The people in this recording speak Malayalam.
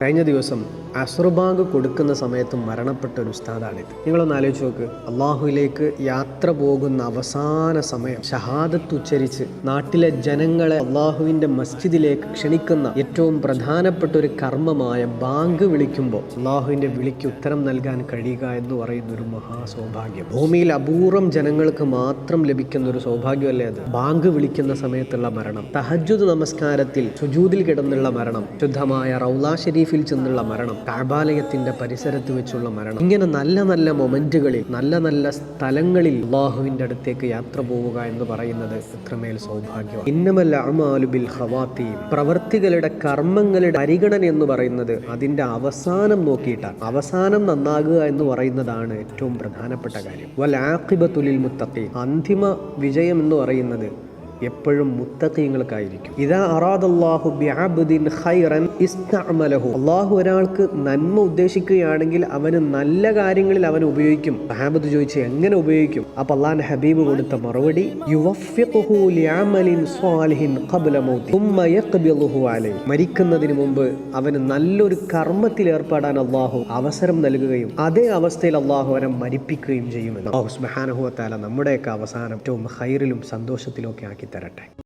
കഴിഞ്ഞ ദിവസം അസ്റുബാങ്ക് കൊടുക്കുന്ന സമയത്ത് മരണപ്പെട്ട ഒരു ഉസ്താദാണിത്. നിങ്ങളൊന്ന് ആലോചിച്ച് നോക്ക്. അള്ളാഹുവിലേക്ക് യാത്ര പോകുന്ന അവസാന സമയം ഷഹാദത്ത് ഉച്ചരിച്ച് നാട്ടിലെ ജനങ്ങളെ അള്ളാഹുവിൻ്റെ മസ്ജിദിലേക്ക് ക്ഷണിക്കുന്ന ഏറ്റവും പ്രധാനപ്പെട്ട ഒരു കർമ്മമായ ബാങ്ക് വിളിക്കുമ്പോൾ അള്ളാഹുവിൻ്റെ വിളിക്ക് ഉത്തരം നൽകാൻ കഴിയുക എന്ന് പറയുന്ന ഒരു മഹാസൗഭാഗ്യം. ഭൂമിയിൽ അപൂർവം ജനങ്ങൾക്ക് മാത്രം ലഭിക്കുന്ന ഒരു സൗഭാഗ്യമല്ലേ അത്. ബാങ്ക് വിളിക്കുന്ന സമയത്തുള്ള മരണം, തഹജ്ജുദ് നമസ്കാരത്തിൽ സുജൂദിൽ കിടന്നുള്ള മരണം, ശുദ്ധമായ റൗള ഷരീഫിൽ ചെന്നുള്ള മരണം, കഅബാലയത്തിന്റെ പരിസരത്ത് വെച്ചുള്ള മരണം, ഇങ്ങനെ നല്ല നല്ല മൊമെന്റുകളിൽ, നല്ല നല്ല സ്ഥലങ്ങളിൽ അല്ലാഹുവിന്റെ അടുത്തേക്ക് യാത്ര പോവുക എന്ന് പറയുന്നത് എത്രമേൽ സൗഭാഗ്യമാണ്. ഇന്നമൽ അഅ്മാലു ബിൽ ഖവാതീം, പ്രവർത്തികളുടെ കർമ്മങ്ങളുടെ പരിഗണന എന്ന് പറയുന്നത് അതിന്റെ അവസാനം നോക്കിയിട്ടാണ്. അവസാനം നന്നാകുക എന്ന് പറയുന്നതാണ് ഏറ്റവും പ്രധാനപ്പെട്ട കാര്യം. വൽ ആഖിബത്തു ലിൽ മുത്തഖീൻ, അന്തിമ വിജയം എന്ന് പറയുന്നത് എപ്പോഴും മുത്തഖീങ്ങൾക്കായിരിക്കും. ഇദാ അറാദല്ലാഹു ബിഅബ്ദിൻ ഖൈറൻ ഇസ്തഅമലഹു, അല്ലാഹു ഒരാൾക്ക് നന്മ ഉദ്ദേശിക്കുകയാണെങ്കിൽ അവന് നല്ല കാര്യങ്ങളിൽ അവൻ ഉപയോഗിക്കും. സഹാബത്ത് ചോദിച്ചു എങ്ങനെ ഉപയോഗിക്കും? അപ്പോൾ അല്ലാഹുവിന്റെ ഹബീബ് കൊടുത്ത മറുപടി യുവഫ്ഫിഖുഹു ലിഅമലിൻ സ്വാലിഹിൻ ഖബ്ല മൗതി സുമ്മ യഖ്ബിലുഹു അലൈഹി, മരിക്കുന്നതിന് മുമ്പ് അവന് നല്ലൊരു കർമ്മത്തിൽ ഏർപ്പെടാൻ അല്ലാഹു അവസരം നൽകുകയും അതേ അവസ്ഥയിൽ അല്ലാഹു അവനെ മരിപ്പിക്കുകയും ചെയ്യുമെന്ന്. അല്ലാഹു സുബ്ഹാനഹു വ തആല നമ്മുടെയൊക്കെ അവസാനം ഏറ്റവും ഖൈറിലും സന്തോഷത്തിലും ഒക്കെ ആക്കി തരട്ടെ.